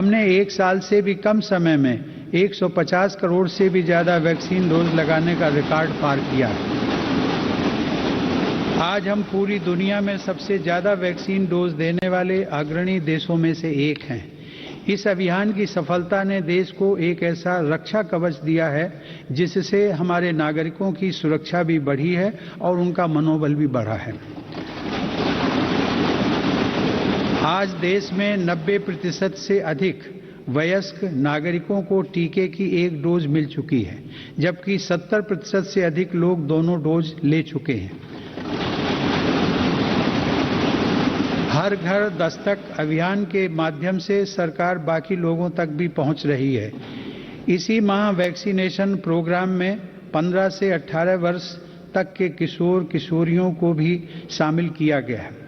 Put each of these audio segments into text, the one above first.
हमने एक साल से भी कम समय में 150 करोड़ से भी ज्यादा वैक्सीन डोज लगाने का रिकॉर्ड पार किया है। आज हम पूरी दुनिया में सबसे ज्यादा वैक्सीन डोज देने वाले अग्रणी देशों में से एक हैं। इस अभियान की सफलता ने देश को एक ऐसा रक्षा कवच दिया है जिससे हमारे नागरिकों की सुरक्षा भी बढ़ी है और उनका मनोबल भी बढ़ा है। आज देश में 90% से अधिक वयस्क नागरिकों को टीके की एक डोज मिल चुकी है, जबकि 70% से अधिक लोग दोनों डोज ले चुके हैं। हर घर दस्तक अभियान के माध्यम से सरकार बाकी लोगों तक भी पहुंच रही है। इसी माह वैक्सीनेशन प्रोग्राम में 15 से 18 वर्ष तक के किशोर किशोरियों को भी शामिल किया गया है।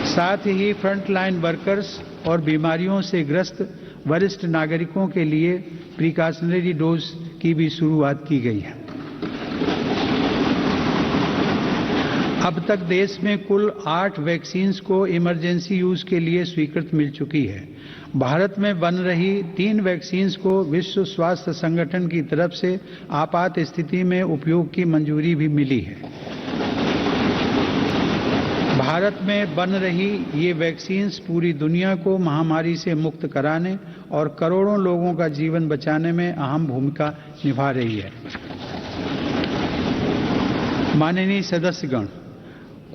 साथ ही फ्रंटलाइन वर्कर्स और बीमारियों से ग्रस्त वरिष्ठ नागरिकों के लिए प्रिकॉशनरी डोज की भी शुरुआत की गई है। अब तक देश में कुल 8 वैक्सीन्स को इमरजेंसी यूज के लिए स्वीकृत मिल चुकी है। भारत में बन रही 3 वैक्सीन्स को विश्व स्वास्थ्य संगठन की तरफ से आपात स्थिति में उपयोग की मंजूरी भी मिली है। भारत में बन रही ये वैक्सीन्स पूरी दुनिया को महामारी से मुक्त कराने और करोड़ों लोगों का जीवन बचाने में अहम भूमिका निभा रही है। माननीय सदस्यगण,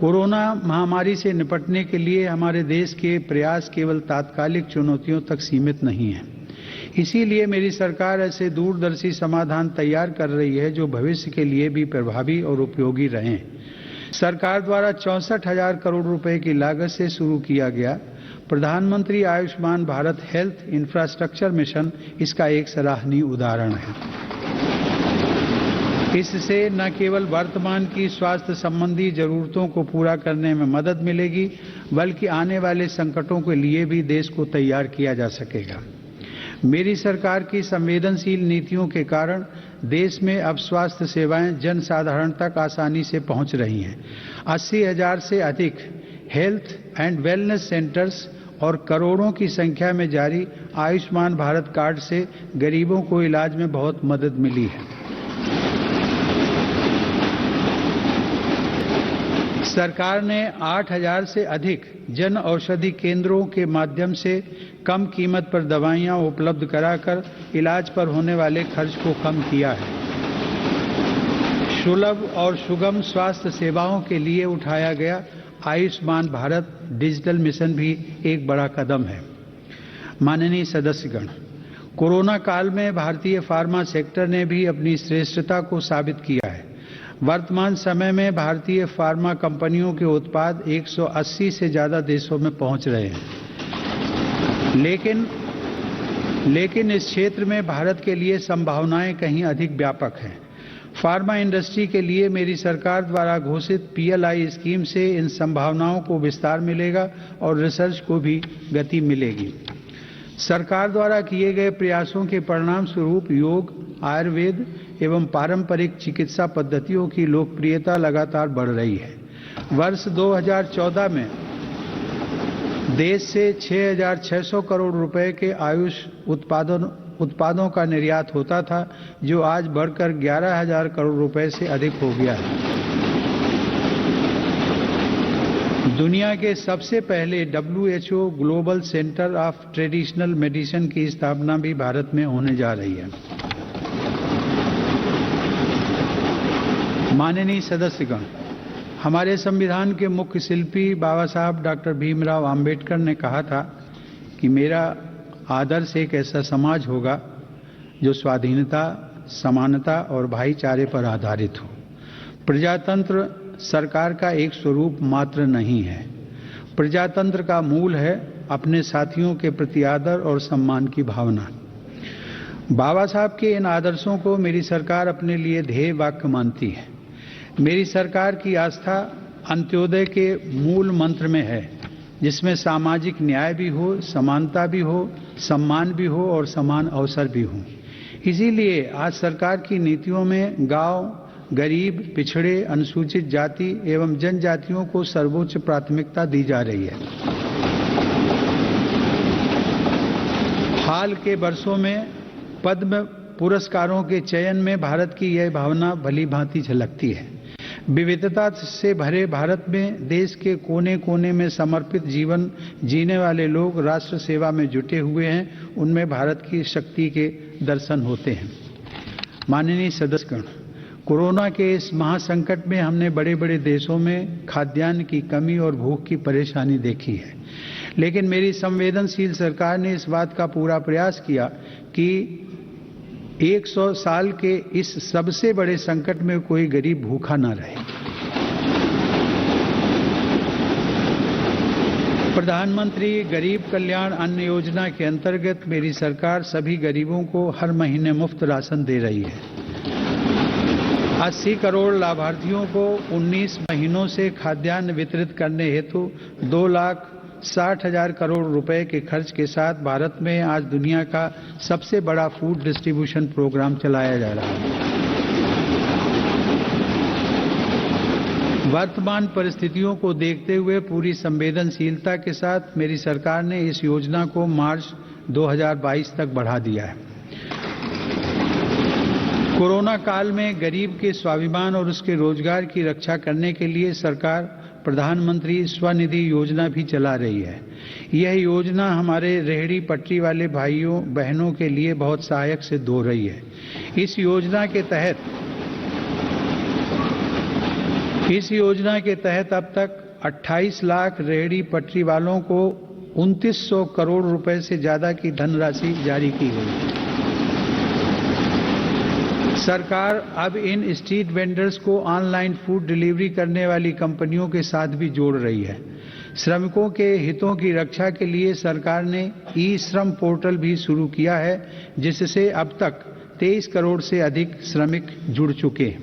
कोरोना महामारी से निपटने के लिए हमारे देश के प्रयास केवल तात्कालिक चुनौतियों तक सीमित नहीं हैं। इसीलिए मेरी सरकार ऐसे दूरदर्शी समाधान तैयार कर रही है जो भविष्य के लिए भी प्रभावी और उपयोगी रहें। सरकार द्वारा 64,000 करोड़ रुपए की लागत से शुरू किया गया प्रधानमंत्री Ayushman Bharat health infrastructure mission इसका एक सराहनीय उदाहरण है। इससे न केवल वर्तमान की स्वास्थ्य संबंधी जरूरतों को पूरा करने में मदद मिलेगी, बल्कि आने वाले संकटों के लिए भी देश को तैयार किया जा सकेगा। मेरी सरकार की संवेदनशील नीतियों के कारण देश में अब स्वास्थ्य सेवाएं जन साधारण तक आसानी से पहुंच रही हैं। 80,000 से अधिक हेल्थ एंड वेलनेस सेंटर्स और करोड़ों की संख्या में जारी आयुष्मान भारत कार्ड से गरीबों को इलाज में बहुत मदद मिली है। सरकार ने 8,000 से अधिक जन औषधि केंद्रों के माध्यम से कम कीमत पर दवाइयां उपलब्ध कराकर इलाज पर होने वाले खर्च को कम किया है। सुलभ और सुगम स्वास्थ्य सेवाओं के लिए उठाया गया आयुष्मान भारत डिजिटल मिशन भी एक बड़ा कदम है। माननीय सदस्यगण, कोरोना काल में भारतीय फार्मा सेक्टर ने भी अपनी श्रेष्ठता को साबित किया है। वर्तमान समय में भारतीय फार्मा कंपनियों के उत्पाद 180 से ज्यादा देशों में पहुंच रहे हैं। लेकिन इस क्षेत्र में भारत के लिए संभावनाएं कहीं अधिक व्यापक हैं। फार्मा इंडस्ट्री के लिए मेरी सरकार द्वारा घोषित PLI स्कीम से इन संभावनाओं को विस्तार मिलेगा और रिसर्च को भी गति मिलेगी। सरकार द्वारा किए गए प्रयासों के परिणाम स्वरूप योग, आयुर्वेद एवं पारंपरिक चिकित्सा पद्धतियों की लोकप्रियता लगातार बढ़ रही है। वर्ष 2014 में देश से 6,600 करोड़ रुपए के आयुष उत्पादों का निर्यात होता था, जो आज बढ़कर 11,000 करोड़ रुपए से अधिक हो गया है। दुनिया के सबसे पहले WHO global centre of traditional medicine की स्थापना भी भारत में होने जा रही है। माननीय सदस्यगण, हमारे संविधान के मुख्य शिल्पी बाबा साहब डॉक्टर भीमराव अंबेडकर ने कहा था कि मेरा आदर्श एक ऐसा समाज होगा जो स्वाधीनता, समानता और भाईचारे पर आधारित हो। प्रजातंत्र सरकार का एक स्वरूप मात्र नहीं है। प्रजातंत्र का मूल है अपने साथियों के प्रति आदर और सम्मान की भावना। बाबा साहब के इन आदर्शों को मेरी सरकार अपने लिए ध्येय वाक्य मानती है। मेरी सरकार की आस्था अंत्योदय के मूल मंत्र में है, जिसमें सामाजिक न्याय भी हो, समानता भी हो, सम्मान भी हो और समान अवसर भी हो। इसीलिए आज सरकार की नीतियों में गांव, गरीब, पिछड़े, अनुसूचित जाति एवं जनजातियों को सर्वोच्च प्राथमिकता दी जा रही है। हाल के वर्षों में पद्म पुरस्कारों के चयन में भारत की यह भावना भली भांति झलकती है। विविधता से भरे भारत में देश के कोने कोने में समर्पित जीवन जीने वाले लोग राष्ट्र सेवा में जुटे हुए हैं। उनमें भारत की शक्ति के दर्शन होते हैं। माननीय सदस्यगण, कोरोना के इस महासंकट में हमने बड़े बड़े देशों में खाद्यान्न की कमी और भूख की परेशानी देखी है, लेकिन मेरी संवेदनशील सरकार ने इस बात का पूरा प्रयास किया कि 100 साल के इस सबसे बड़े संकट में कोई गरीब भूखा ना रहे। प्रधानमंत्री गरीब कल्याण अन्न योजना के अंतर्गत मेरी सरकार सभी गरीबों को हर महीने मुफ्त राशन दे रही है। 80 करोड़ लाभार्थियों को 19 महीनों से खाद्यान्न वितरित करने हेतु 2,60,000 करोड़ रुपए के खर्च के साथ भारत में आज दुनिया का सबसे बड़ा फूड डिस्ट्रीब्यूशन प्रोग्राम चलाया जा रहा है। वर्तमान परिस्थितियों को देखते हुए पूरी संवेदनशीलता के साथ मेरी सरकार ने इस योजना को मार्च 2022 तक बढ़ा दिया है। कोरोना काल में गरीब के स्वाभिमान और उसके रोजगार की रक्षा करने के लिए सरकार प्रधानमंत्री स्वनिधि योजना भी चला रही है। यह योजना हमारे रेहड़ी पटरी वाले भाइयों बहनों के लिए बहुत सहायक सिद्ध हो रही है। इस योजना के तहत अब तक 28 लाख रेहड़ी पटरी वालों को 2900 करोड़ रुपए से ज्यादा की धनराशि जारी की गई है। सरकार अब इन स्ट्रीट वेंडर्स को ऑनलाइन फूड डिलीवरी करने वाली कंपनियों के साथ भी जोड़ रही है। श्रमिकों के हितों की रक्षा के लिए सरकार ने ई श्रम पोर्टल भी शुरू किया है, जिससे अब तक 23 करोड़ से अधिक श्रमिक जुड़ चुके हैं।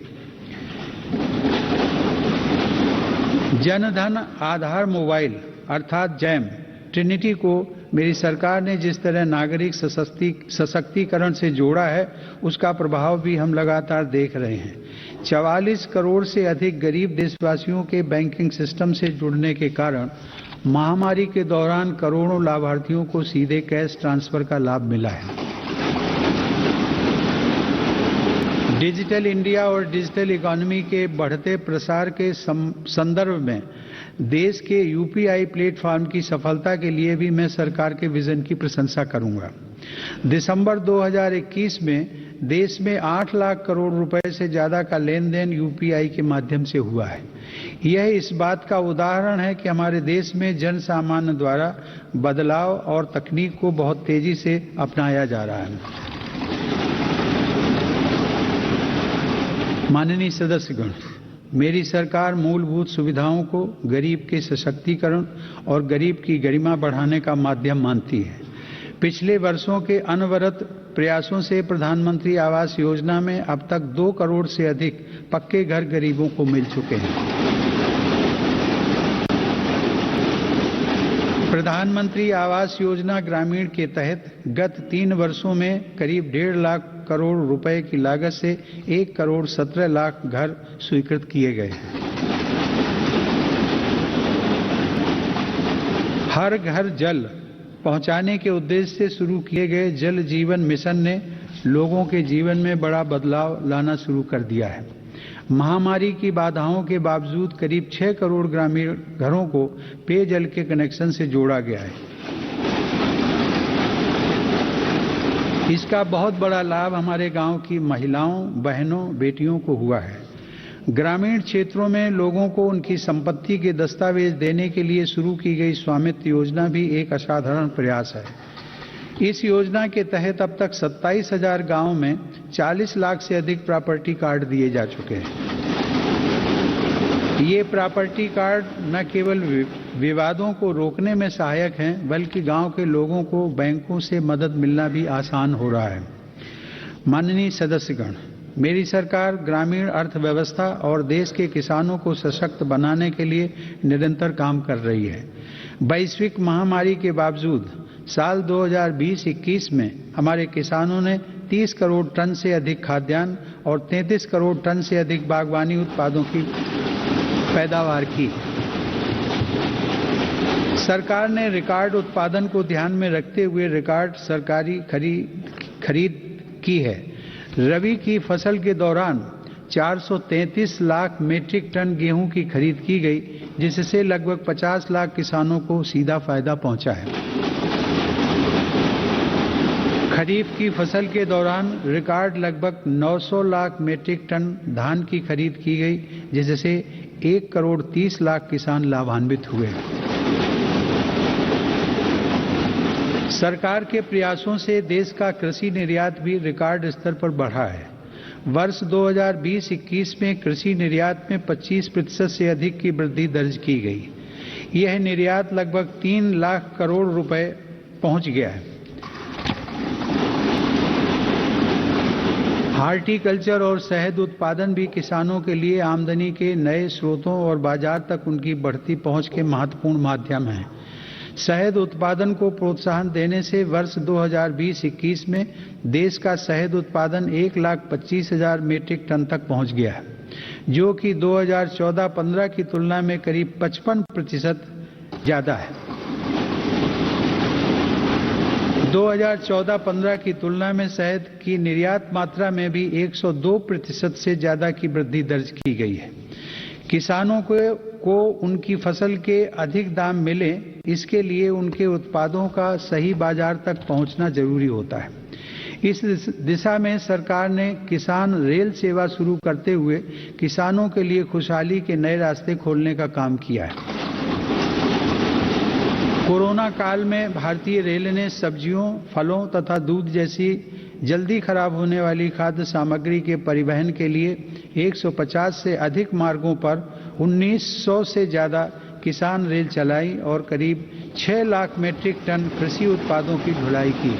जनधन आधार मोबाइल अर्थात जैम ट्रिनिटी को मेरी सरकार ने जिस तरह नागरिक सशक्तिकरण से जोड़ा है, उसका प्रभाव भी हम लगातार देख रहे हैं। 44 करोड़ से अधिक गरीब देशवासियों के बैंकिंग सिस्टम से जुड़ने के कारण महामारी के दौरान करोड़ों लाभार्थियों को सीधे कैश ट्रांसफर का लाभ मिला है। डिजिटल इंडिया और डिजिटल इकोनॉमी के बढ़ते प्रसार के संदर्भ में देश के यूपीआई प्लेटफॉर्म की सफलता के लिए भी मैं सरकार के विजन की प्रशंसा करूंगा। दिसंबर 2021 में देश में 8 लाख करोड़ रुपए से ज्यादा का लेन देन यूपीआई के माध्यम से हुआ है। यह इस बात का उदाहरण है कि हमारे देश में जन सामान्य द्वारा बदलाव और तकनीक को बहुत तेजी से अपनाया जा रहा है। माननीय सदस्यगण, मेरी सरकार मूलभूत सुविधाओं को गरीब के सशक्तिकरण और गरीब की गरिमा बढ़ाने का माध्यम मानती है। पिछले वर्षों के अनवरत प्रयासों से प्रधानमंत्री आवास योजना में अब तक 2 करोड़ से अधिक पक्के घर गरीबों को मिल चुके हैं। प्रधानमंत्री आवास योजना ग्रामीण के तहत गत 3 वर्षों में करीब 1.5 लाख करोड़ रुपए की लागत से 1 करोड़ 17 लाख घर स्वीकृत किए गए हैं। हर घर जल पहुंचाने के उद्देश्य से शुरू किए गए जल जीवन मिशन ने लोगों के जीवन में बड़ा बदलाव लाना शुरू कर दिया है। महामारी की बाधाओं के बावजूद करीब 6 करोड़ ग्रामीण घरों को पेयजल के कनेक्शन से जोड़ा गया है। इसका बहुत बड़ा लाभ हमारे गांव की महिलाओं, बहनों, बेटियों को हुआ है। ग्रामीण क्षेत्रों में लोगों को उनकी संपत्ति के दस्तावेज देने के लिए शुरू की गई स्वामित्व योजना भी एक असाधारण प्रयास है। इस योजना के तहत अब तक 27,000 गांवों में 40 लाख से अधिक प्रॉपर्टी कार्ड दिए जा चुके हैं। ये प्रॉपर्टी कार्ड न केवल विवादों को रोकने में सहायक हैं, बल्कि गांव के लोगों को बैंकों से मदद मिलना भी आसान हो रहा है। माननीय सदस्यगण, मेरी सरकार ग्रामीण अर्थव्यवस्था और देश के किसानों को सशक्त बनाने के लिए निरंतर काम कर रही है। वैश्विक महामारी के बावजूद साल 2020-21 में हमारे किसानों ने 30 करोड़ टन से अधिक खाद्यान्न और 33 करोड़ टन से अधिक बागवानी उत्पादों की पैदावार की। सरकार ने रिकॉर्ड उत्पादन को ध्यान में रखते हुए रिकॉर्ड सरकारी खरीद की है। रबी की फसल के दौरान 433 लाख मीट्रिक टन गेहूं की खरीद की गई, जिससे लगभग 50 लाख किसानों को सीधा फायदा पहुंचा है। खरीफ की फसल के दौरान रिकॉर्ड लगभग 900 लाख मीट्रिक टन धान की खरीद की गई, जिससे 1 करोड़ 30 लाख किसान लाभान्वित हुए। सरकार के प्रयासों से देश का कृषि निर्यात भी रिकॉर्ड स्तर पर बढ़ा है। वर्ष 2020-21 में कृषि निर्यात में 25% से अधिक की वृद्धि दर्ज की गई। यह निर्यात लगभग 3 लाख करोड़ रुपए पहुंच गया है। हॉर्टिकल्चर और शहद उत्पादन भी किसानों के लिए आमदनी के नए स्रोतों और बाजार तक उनकी बढ़ती पहुंच के महत्वपूर्ण माध्यम हैं। शहद उत्पादन को प्रोत्साहन देने से वर्ष 2020-21 में देश का शहद उत्पादन 1,25,000 मीट्रिक टन तक पहुंच गया है, जो कि 2014-15 की तुलना में करीब 55% ज्यादा है। 2014-15 की तुलना में शहद की निर्यात मात्रा में भी 102% से ज्यादा की वृद्धि दर्ज की गई है। किसानों को उनकी फसल के अधिक दाम मिले, इसके लिए उनके उत्पादों का सही बाजार तक पहुंचना जरूरी होता है। इस दिशा में सरकार ने किसान रेल सेवा शुरू करते हुए किसानों के लिए खुशहाली के नए रास्ते खोलने का काम किया है। कोरोना काल में भारतीय रेल ने सब्जियों, फलों तथा दूध जैसी जल्दी खराब होने वाली खाद्य सामग्री के परिवहन के लिए 150 से अधिक मार्गों पर 1900 से ज्यादा किसान रेल चलाई और करीब 6 लाख मीट्रिक टन कृषि उत्पादों की ढुलाई की।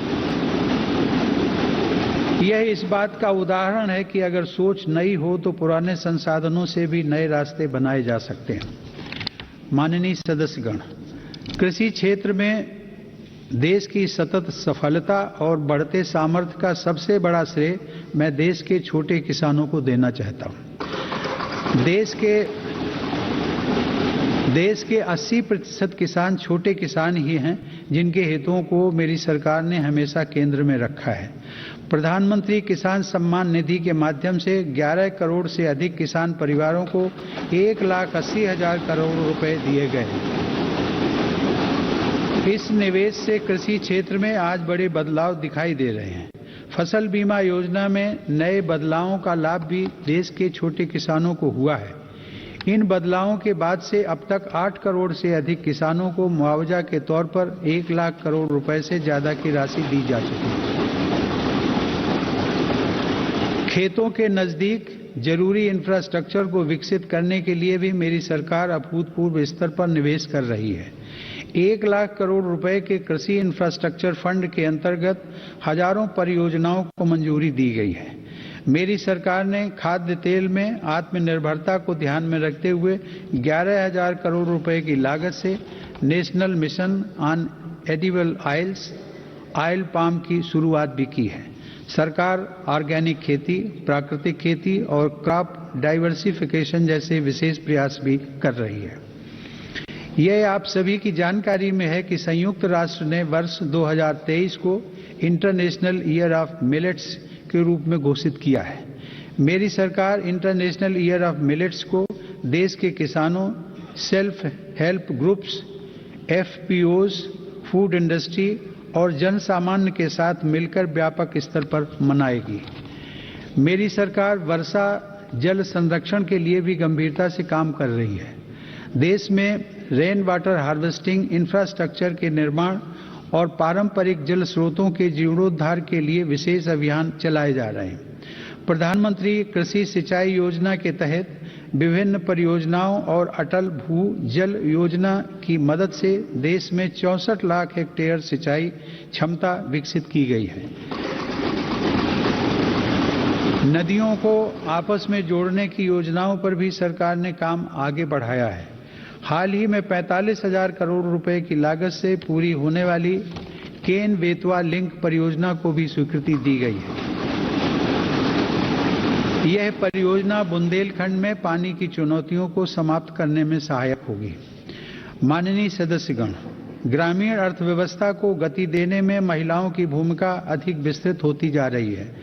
यह इस बात का उदाहरण है कि अगर सोच नई हो तो पुराने संसाधनों से भी नए रास्ते बनाए जा सकते हैं। माननीय सदस्यगण, कृषि क्षेत्र में देश की सतत सफलता और बढ़ते सामर्थ्य का सबसे बड़ा श्रेय मैं देश के छोटे किसानों को देना चाहता हूं। देश के 80% किसान छोटे किसान ही हैं, जिनके हितों को मेरी सरकार ने हमेशा केंद्र में रखा है। प्रधानमंत्री किसान सम्मान निधि के माध्यम से 11 करोड़ से अधिक किसान परिवारों को 1,80,000 करोड़ रुपए दिए गए। इस निवेश से कृषि क्षेत्र में आज बड़े बदलाव दिखाई दे रहे हैं। फसल बीमा योजना में नए बदलावों का लाभ भी देश के छोटे किसानों को हुआ है। इन बदलावों के बाद से अब तक 8 करोड़ से अधिक किसानों को मुआवजा के तौर पर 1 लाख करोड़ रुपए से ज्यादा की राशि दी जा चुकी है। खेतों के नजदीक जरूरी इंफ्रास्ट्रक्चर को विकसित करने के लिए भी मेरी सरकार अभूतपूर्व स्तर पर निवेश कर रही है। 1 लाख करोड़ रुपए के कृषि इंफ्रास्ट्रक्चर फंड के अंतर्गत हजारों परियोजनाओं को मंजूरी दी गई है। मेरी सरकार ने खाद्य तेल में आत्मनिर्भरता को ध्यान में रखते हुए 11,000 करोड़ रुपए की लागत से national mission on edible oils oil palm की शुरुआत भी की है। सरकार ऑर्गेनिक खेती, प्राकृतिक खेती और क्रॉप डाइवर्सिफिकेशन जैसे विशेष प्रयास भी कर रही है। यह आप सभी की जानकारी में है कि संयुक्त राष्ट्र ने वर्ष 2023 को इंटरनेशनल ईयर ऑफ मिलेट्स के रूप में घोषित किया है। मेरी सरकार इंटरनेशनल ईयर ऑफ मिलेट्स को देश के किसानों, self help groups, FPOs, food industry और जन सामान्य के साथ मिलकर व्यापक स्तर पर मनाएगी। मेरी सरकार वर्षा जल संरक्षण के लिए भी गंभीरता से काम कर रही है। देश में रेन वाटर हार्वेस्टिंग इंफ्रास्ट्रक्चर के निर्माण और पारंपरिक जल स्रोतों के जीर्णोद्धार के लिए विशेष अभियान चलाए जा रहे हैं। प्रधानमंत्री कृषि सिंचाई योजना के तहत विभिन्न परियोजनाओं और अटल भू जल योजना की मदद से देश में 64 लाख हेक्टेयर सिंचाई क्षमता विकसित की गई है। नदियों को आपस में जोड़ने की योजनाओं पर भी सरकार ने काम आगे बढ़ाया है। हाल ही में 45,000 करोड़ रुपए की लागत से पूरी होने वाली केन बेतवा लिंक परियोजना को भी स्वीकृति दी गई है। यह परियोजना बुंदेलखंड में पानी की चुनौतियों को समाप्त करने में सहायक होगी। माननीय सदस्यगण, ग्रामीण अर्थव्यवस्था को गति देने में महिलाओं की भूमिका अधिक विस्तृत होती जा रही है।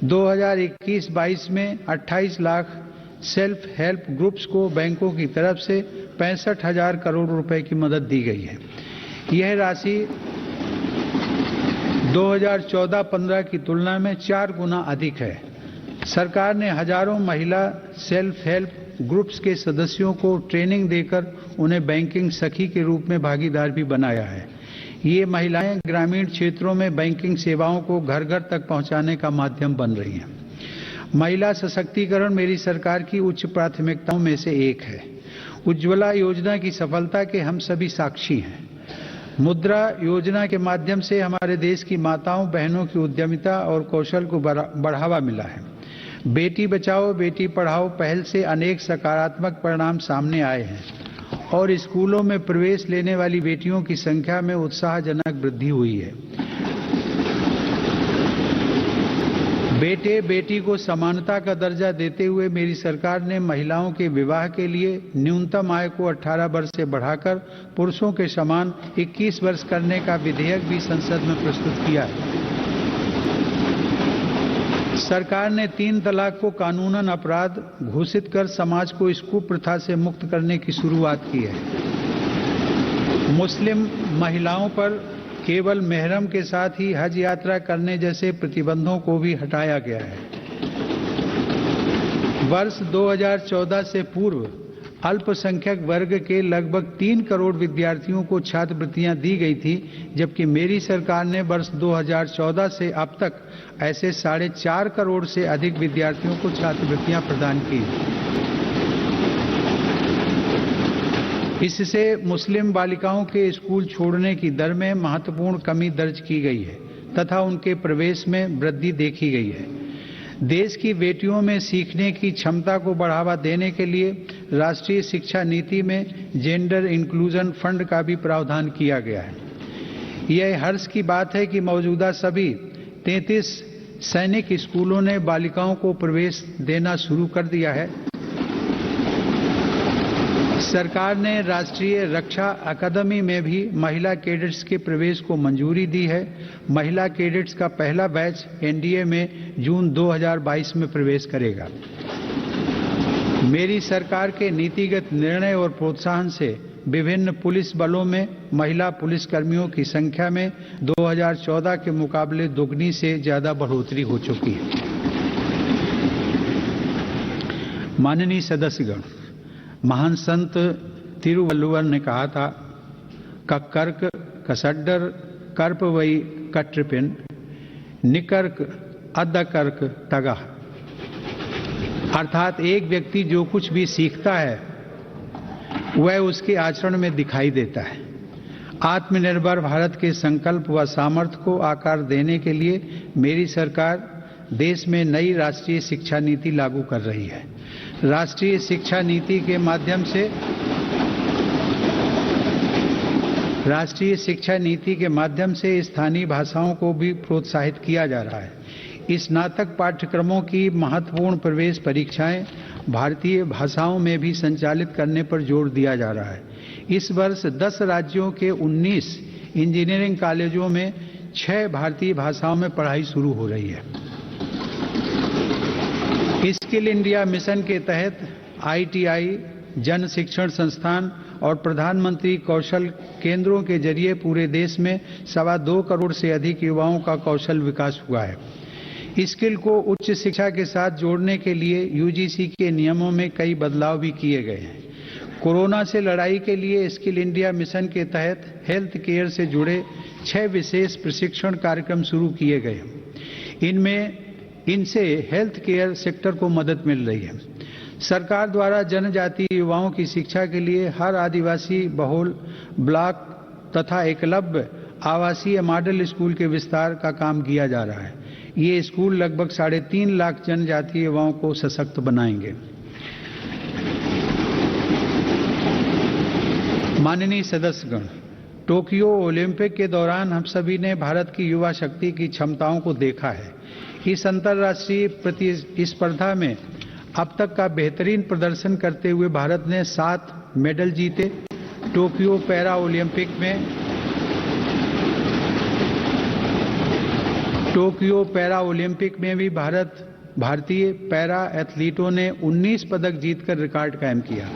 2021-22 में 28 लाख सेल्फ हेल्प ग्रुप्स को बैंकों की तरफ से 65,000 करोड़ रुपए की मदद दी गई है। यह राशि 2014-15 की तुलना में 4 गुना अधिक है। सरकार ने हजारों महिला सेल्फ हेल्प ग्रुप्स के सदस्यों को ट्रेनिंग देकर उन्हें बैंकिंग सखी के रूप में भागीदार भी बनाया है। ये महिलाएं ग्रामीण क्षेत्रों में बैंकिंग सेवाओं को घर घर तक पहुंचाने का माध्यम बन रही हैं। महिला सशक्तिकरण मेरी सरकार की उच्च प्राथमिकताओं में से एक है। उज्ज्वला योजना की सफलता के हम सभी साक्षी हैं। मुद्रा योजना के माध्यम से हमारे देश की माताओं बहनों की उद्यमिता और कौशल को बढ़ावा मिला है। बेटी बचाओ बेटी पढ़ाओ पहल से अनेक सकारात्मक परिणाम सामने आए हैं और स्कूलों में प्रवेश लेने वाली बेटियों की संख्या में उत्साहजनक वृद्धि हुई है। बेटे बेटी को समानता का दर्जा देते हुए मेरी सरकार ने महिलाओं के विवाह के लिए न्यूनतम आय को 18 वर्ष से बढ़ाकर पुरुषों के समान 21 वर्ष करने का विधेयक भी संसद में प्रस्तुत किया है। सरकार ने 3 तलाक को कानूनन अपराध घोषित कर समाज को इस कुप्रथा से मुक्त करने की शुरुआत की है। मुस्लिम महिलाओं पर केवल मेहरम के साथ ही हज यात्रा करने जैसे प्रतिबंधों को भी हटाया गया है। वर्ष 2014 से पूर्व अल्पसंख्यक वर्ग के लगभग 3 करोड़ विद्यार्थियों को छात्रवृत्तियां दी गई थी, जबकि मेरी सरकार ने वर्ष 2014 से अब तक ऐसे 4.5 करोड़ से अधिक विद्यार्थियों को छात्रवृत्तियां प्रदान की। इससे मुस्लिम बालिकाओं के स्कूल छोड़ने की दर में महत्वपूर्ण कमी दर्ज की गई है तथा उनके प्रवेश में वृद्धि देखी गई है। देश की बेटियों में सीखने की क्षमता को बढ़ावा देने के लिए राष्ट्रीय शिक्षा नीति में जेंडर इंक्लूजन फंड का भी प्रावधान किया गया है। यह हर्ष की बात है कि मौजूदा सभी 33 सैनिक स्कूलों ने बालिकाओं को प्रवेश देना शुरू कर दिया है। सरकार ने राष्ट्रीय रक्षा अकादमी में भी महिला कैडेट्स के प्रवेश को मंजूरी दी है। महिला कैडेट्स का पहला बैच एनडीए में जून 2022 में प्रवेश करेगा। मेरी सरकार के नीतिगत निर्णय और प्रोत्साहन से विभिन्न पुलिस बलों में महिला पुलिसकर्मियों की संख्या में 2014 के मुकाबले दोगुनी से ज्यादा बढ़ोतरी हो चुकी है। माननीय सदस्यगण, महान संत तिरुवल्लुवर ने कहा था, कक्कर्क कसड्डर कर्प वई कट्रिपिन निकर्क अद्दकर्क तगा। अर्थात एक व्यक्ति जो कुछ भी सीखता है वह उसके आचरण में दिखाई देता है। आत्मनिर्भर भारत के संकल्प व सामर्थ्य को आकार देने के लिए मेरी सरकार देश में नई राष्ट्रीय शिक्षा नीति लागू कर रही है। राष्ट्रीय शिक्षा नीति के माध्यम से स्थानीय भाषाओं को भी प्रोत्साहित किया जा रहा है। स्नातक पाठ्यक्रमों की महत्वपूर्ण प्रवेश परीक्षाएं भारतीय भाषाओं में भी संचालित करने पर जोर दिया जा रहा है। इस वर्ष 10 राज्यों के 19 इंजीनियरिंग कॉलेजों में 6 भारतीय भाषाओं में पढ़ाई शुरू हो रही है। स्किल इंडिया मिशन के तहत आईटीआई, जन शिक्षण संस्थान और प्रधानमंत्री कौशल केंद्रों के जरिए पूरे देश में 2.25 करोड़ से अधिक युवाओं का कौशल विकास हुआ है। स्किल को उच्च शिक्षा के साथ जोड़ने के लिए यूजीसी के नियमों में कई बदलाव भी किए गए हैं। कोरोना से लड़ाई के लिए स्किल इंडिया मिशन के तहत हेल्थ केयर से जुड़े 6 विशेष प्रशिक्षण कार्यक्रम शुरू किए गए। इनसे हेल्थ केयर सेक्टर को मदद मिल रही है। सरकार द्वारा जनजातीय युवाओं की शिक्षा के लिए हर आदिवासी बहुल ब्लॉक तथा एकलव्य आवासीय मॉडल स्कूल के विस्तार का काम किया जा रहा है। ये स्कूल लगभग 3.5 लाख जनजातीय युवाओं को सशक्त बनाएंगे। माननीय सदस्यगण, टोक्यो ओलंपिक के दौरान हम सभी ने भारत की युवा शक्ति की क्षमताओं को देखा है। इस अंतर्राष्ट्रीय प्रतिस्पर्धा में अब तक का बेहतरीन प्रदर्शन करते हुए भारत ने 7 मेडल जीते। टोक्यो पैरा ओलंपिक में टोक्यो पैरा ओलंपिक में भी भारतीय पैरा एथलीटों ने 19 पदक जीतकर रिकॉर्ड कायम किया।